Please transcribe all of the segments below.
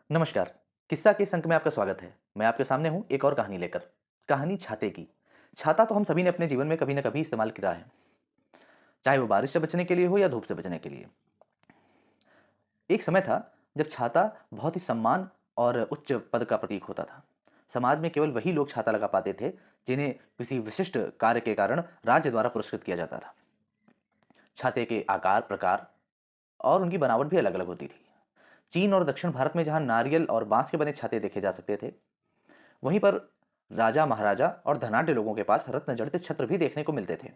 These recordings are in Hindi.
नमस्कार। किस्सा के इस अंक में आपका स्वागत है। मैं आपके सामने हूँ एक और कहानी लेकर। कहानी छाते की। छाता तो हम सभी ने अपने जीवन में कभी न कभी इस्तेमाल किया है, चाहे वो बारिश से बचने के लिए हो या धूप से बचने के लिए। एक समय था जब छाता बहुत ही सम्मान और उच्च पद का प्रतीक होता था। समाज में केवल वही लोग छाता लगा पाते थे जिन्हें किसी विशिष्ट कार्य के कारण राज्य द्वारा पुरस्कृत किया जाता था। छाते के आकार, प्रकार और उनकी बनावट भी अलग-अलग होती थी। चीन और दक्षिण भारत में जहाँ नारियल और बाँस के बने छाते देखे जा सकते थे, वहीं पर राजा, महाराजा और धनाढ्य लोगों के पास रत्न जड़ित छत्र भी देखने को मिलते थे।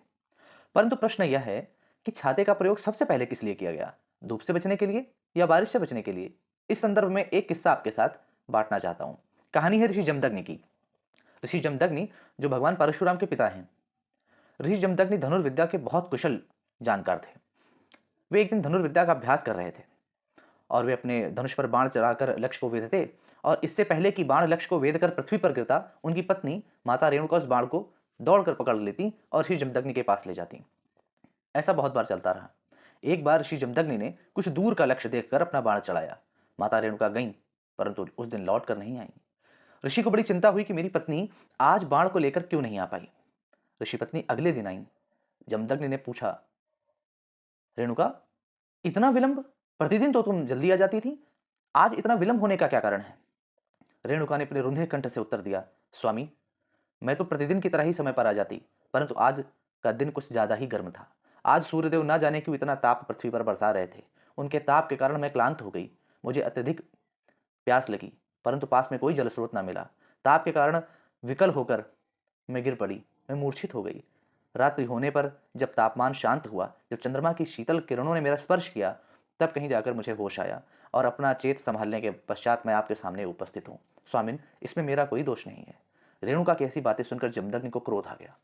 परंतु प्रश्न यह है कि छाते का प्रयोग सबसे पहले किस लिए किया गया? धूप से बचने के लिए या बारिश से बचने के लिए? इस संदर्भ में एक किस्सा आपके साथ बांटना चाहता हूँ। कहानी है ऋषि जमदग्नि की। ऋषि जमदग्नि जो भगवान परशुराम के पिता हैं। ऋषि जमदग्नि धनुर्विद्या के बहुत कुशल जानकार थे। वे एक दिन धनुर्विद्या का अभ्यास कर रहे थे और वे अपने धनुष पर बाण चढ़ाकर लक्ष्य को वेधते, और इससे पहले कि बाण लक्ष्य को वेध कर पृथ्वी पर गिरता, उनकी पत्नी माता रेणुका उस बाण को दौड़कर पकड़ लेती और ऋषि जमदग्नि के पास ले जाती। ऐसा बहुत बार चलता रहा। एक बार ऋषि जमदग्नि ने कुछ दूर का लक्ष्य देखकर अपना बाण चलाया। माता रेणुका गईं, परंतु उस दिन लौट कर नहीं आई। ऋषि को बड़ी चिंता हुई कि मेरी पत्नी आज बाण को लेकर क्यों नहीं आ पाई। ऋषि पत्नी अगले दिन आई। जमदग्नि ने पूछा, रेणुका, इतना विलंब? प्रतिदिन तो तुम जल्दी आ जाती थी, आज इतना विलंब होने का क्या कारण है? रेणुका ने अपने रुंधे कंठ से उत्तर दिया, स्वामी, मैं तो प्रतिदिन की तरह ही समय पर आ जाती, परंतु आज का दिन कुछ ज्यादा ही गर्म था। आज सूर्यदेव ना जाने क्यों इतना ताप पृथ्वी पर बरसा रहे थे। उनके ताप के कारण मैं क्लांत हो गई। मुझे अत्यधिक प्यास लगी, परंतु पास में कोई जल स्रोत ना मिला। ताप के कारण विकल होकर मैं गिर पड़ी। मैं मूर्छित हो गई। रात्रि होने पर जब तापमान शांत हुआ, जब चंद्रमा की शीतल किरणों ने मेरा स्पर्श किया, तब कहीं जाकर मुझे होश आया और अपना चेत संभालने के पश्चात मैं आपके सामने उपस्थित हूँ। स्वामिन, इसमें मेरा कोई दोष नहीं है। रेणुका की ऐसी बातें सुनकर जमदग्नि को क्रोध आ गया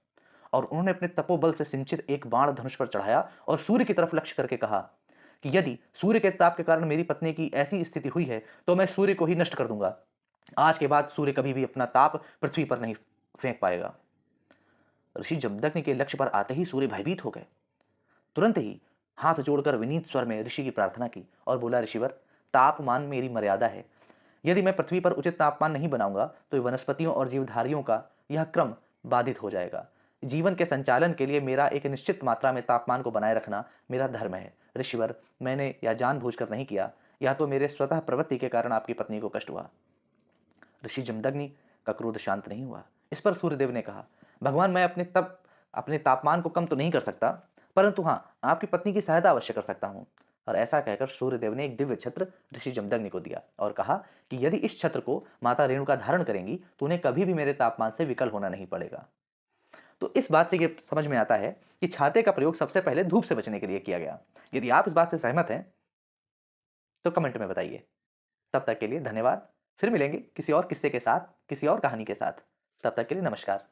और उन्होंने अपने तपोबल से सिंचित एक बाण धनुष पर चढ़ाया और सूर्य की तरफ लक्ष्य करके कहा कि यदि सूर्य के ताप के कारण मेरी पत्नी की ऐसी स्थिति हुई है तो मैं सूर्य को ही नष्ट कर दूंगा। आज के बाद सूर्य कभी भी अपना ताप पृथ्वी पर नहीं फेंक पाएगा। ऋषि जमदग्नि के लक्ष्य पर आते ही सूर्य भयभीत हो गए। तुरंत ही हाथ जोड़कर विनीत स्वर में ऋषि की प्रार्थना की और बोला, ऋषिवर, तापमान मेरी मर्यादा है। यदि मैं पृथ्वी पर उचित तापमान नहीं बनाऊंगा तो वनस्पतियों और जीवधारियों का यह क्रम बाधित हो जाएगा। जीवन के संचालन के लिए मेरा एक निश्चित मात्रा में तापमान को बनाए रखना मेरा धर्म है। ऋषिवर, मैंने यह जानबूझकर नहीं किया, यह तो मेरे स्वतः प्रवृत्ति के कारण आपकी पत्नी को कष्ट हुआ। ऋषि जमदग्नि का क्रोध शांत नहीं हुआ। इस पर सूर्यदेव ने कहा, भगवान, मैं अपने तापमान को कम तो नहीं कर सकता, परंतु हाँ, आपकी पत्नी की सहायता अवश्य कर सकता हूँ। और ऐसा कहकर सूर्यदेव ने एक दिव्य छत्र ऋषि जमदग्नि को दिया और कहा कि यदि इस छत्र को माता रेणुका धारण करेंगी तो उन्हें कभी भी मेरे तापमान से विकल होना नहीं पड़ेगा। तो इस बात से ये समझ में आता है कि छाते का प्रयोग सबसे पहले धूप से बचने के लिए किया गया। यदि आप इस बात से सहमत हैं तो कमेंट में बताइए। तब तक के लिए धन्यवाद। फिर मिलेंगे किसी और किस्से के साथ, किसी और कहानी के साथ। तब तक के लिए नमस्कार।